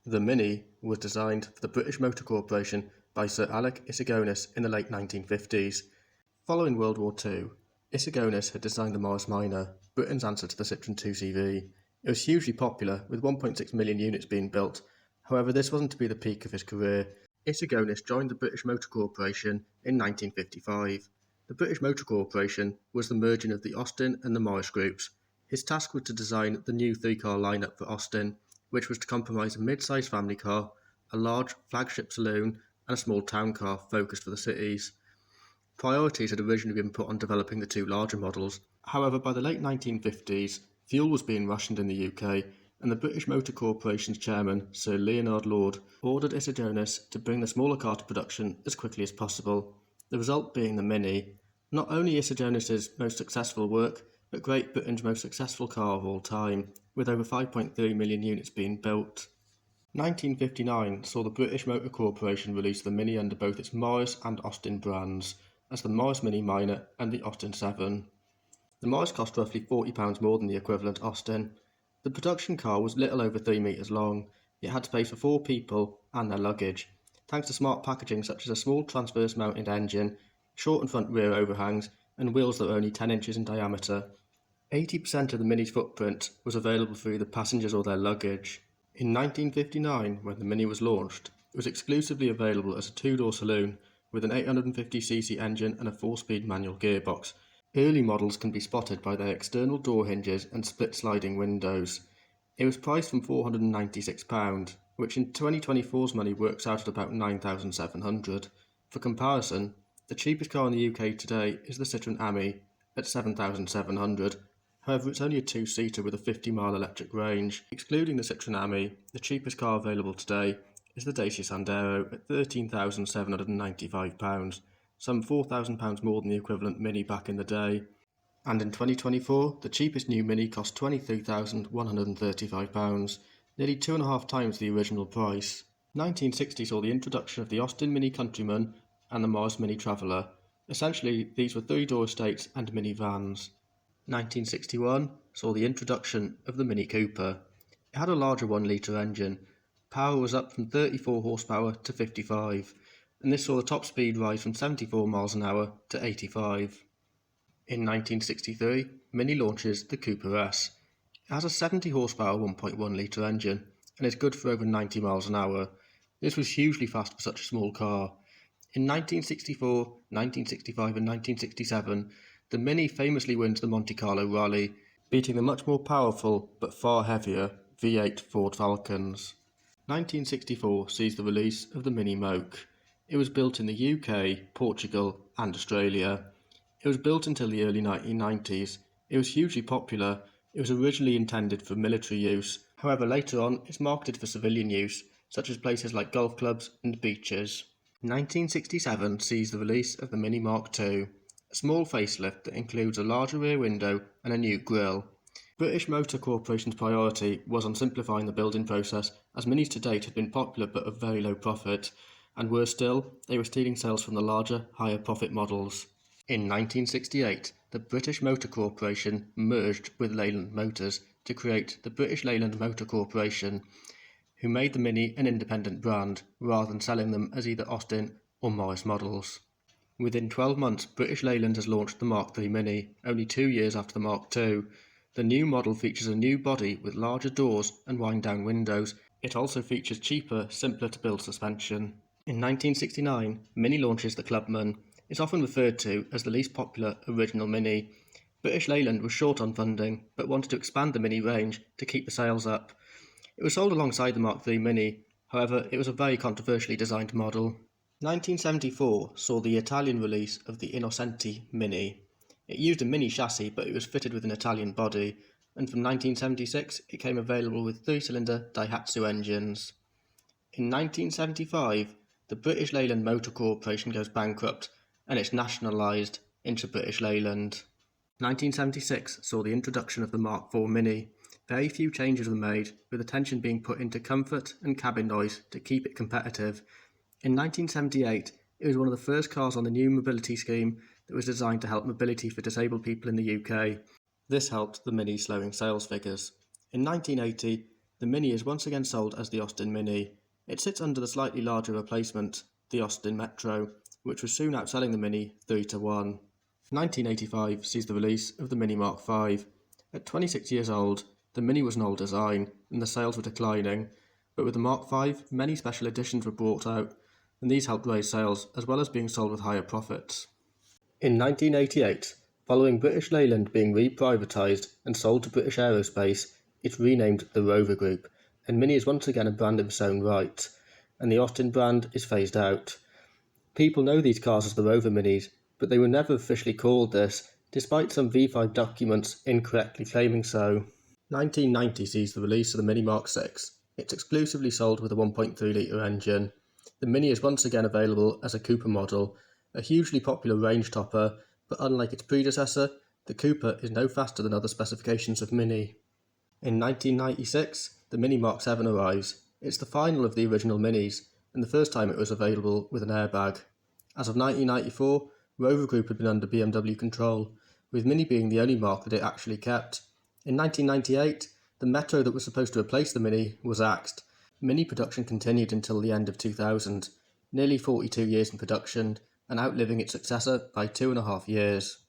The Mini was designed for the British Motor Corporation by Sir Alec Issigonis in the late 1950s. Following World War II, Issigonis had designed the Morris Minor, Britain's answer to the Citroën 2CV. It was hugely popular, with 1.6 million units being built. However, this wasn't to be the peak of his career. Issigonis joined the British Motor Corporation in 1955. The British Motor Corporation was the merging of the Austin and the Morris groups. His task was to design the new three-car lineup for Austin, which was to comprise a mid-sized family car, a large flagship saloon, and a small town car focused for the cities. Priorities had originally been put on developing the two larger models. However, by the late 1950s, fuel was being rationed in the UK, and the British Motor Corporation's chairman, Sir Leonard Lord, ordered Issigonis to bring the smaller car to production as quickly as possible, the result being the Mini, not only Issigonis' most successful work, but Great Britain's most successful car of all time, with over 5.3 million units being built. 1959 saw the British Motor Corporation release the Mini under both its Morris and Austin brands, as the Morris Mini Minor and the Austin 7. The Morris cost roughly £40 more than the equivalent Austin. The production car was little over 3 metres long, yet had space for 4 people and their luggage, thanks to smart packaging such as a small transverse mounted engine, short and front rear overhangs, and wheels that were only 10 inches in diameter. 80% of the Mini's footprint was available for either passengers or their luggage. In 1959, when the Mini was launched, it was exclusively available as a two-door saloon with an 850cc engine and a 4-speed manual gearbox. Early models can be spotted by their external door hinges and split sliding windows. It was priced from £496, which in 2024's money works out at about £9,700. For comparison, the cheapest car in the UK today is the Citroën Ami at £7,700. However, it's only a two-seater with a 50-mile electric range. Excluding the Citroën Ami, the cheapest car available today is the Dacia Sandero at £13,795, some £4,000 more than the equivalent Mini back in the day. And in 2024, the cheapest new Mini cost £23,135, nearly 2.5 times the original price. 1960 saw the introduction of the Austin Mini Countryman and the Morris Mini Traveller. Essentially, these were three-door estates and minivans. 1961 saw the introduction of the Mini Cooper. It had a larger 1-litre engine. Power was up from 34 horsepower to 55, and this saw the top speed rise from 74 miles an hour to 85. In 1963, Mini launches the Cooper S. It has a 70 horsepower 1.1-litre engine, and is good for over 90 miles an hour. This was hugely fast for such a small car. In 1964, 1965 and 1967, the Mini famously wins the Monte Carlo Rally, beating the much more powerful but far heavier V8 Ford Falcons. 1964 sees the release of the Mini Moke. It was built in the UK, Portugal and Australia. It was built until the early 1990s. It was hugely popular. It was originally intended for military use. However, later on it's marketed for civilian use, such as places like golf clubs and beaches. 1967 sees the release of the Mini Mark II, a small facelift that includes a larger rear window and a new grille. British Motor Corporation's priority was on simplifying the building process, as Minis to date had been popular but of very low profit, and worse still, they were stealing sales from the larger, higher profit models. In 1968, the British Motor Corporation merged with Leyland Motors to create the British Layland Motor Corporation, who made the Mini an independent brand, rather than selling them as either Austin or Morris models. Within 12 months, British Layland has launched the Mark III Mini, only 2 years after the Mark II. The new model features a new body with larger doors and wind-down windows. It also features cheaper, simpler-to-build suspension. In 1969, Mini launches the Clubman. It's often referred to as the least popular original Mini. British Layland was short on funding, but wanted to expand the Mini range to keep the sales up. It was sold alongside the Mark III Mini, however it was a very controversially designed model. 1974 saw the Italian release of the Innocenti Mini. It used a Mini chassis, but it was fitted with an Italian body, and from 1976 it came available with 3-cylinder Daihatsu engines. In 1975, the British Layland Motor Corporation goes bankrupt, and it's nationalised into British Layland. 1976 saw the introduction of the Mark IV Mini. Very few changes were made, with attention being put into comfort and cabin noise to keep it competitive. In 1978, it was one of the first cars on the new mobility scheme that was designed to help mobility for disabled people in the UK. This helped the Mini slowing sales figures. In 1980, The Mini is once again sold as the Austin Mini. It sits under the slightly larger replacement, the Austin Metro, which was soon outselling the Mini 3-1. 1985 sees the release of the Mini Mark V. At 26 years old, the Mini was an old design, and the sales were declining, but with the Mark V, many special editions were brought out, and these helped raise sales as well as being sold with higher profits. In 1988, following British Layland being reprivatised and sold to British Aerospace, it's renamed the Rover Group, and Mini is once again a brand of its own right, and the Austin brand is phased out. People know these cars as the Rover Minis, but they were never officially called this, despite some V5 documents incorrectly claiming so. 1990 sees the release of the Mini Mark VI. It's exclusively sold with a 1.3-litre engine. The Mini is once again available as a Cooper model, a hugely popular range topper, but unlike its predecessor, the Cooper is no faster than other specifications of Mini. In 1996, the Mini Mark VII arrives. It's the final of the original Minis, and the first time it was available with an airbag. As of 1994, Rover Group had been under BMW control, with Mini being the only mark that it actually kept. In 1998, the Metro that was supposed to replace the Mini was axed. Mini production continued until the end of 2000, nearly 42 years in production, and outliving its successor by 2.5 years.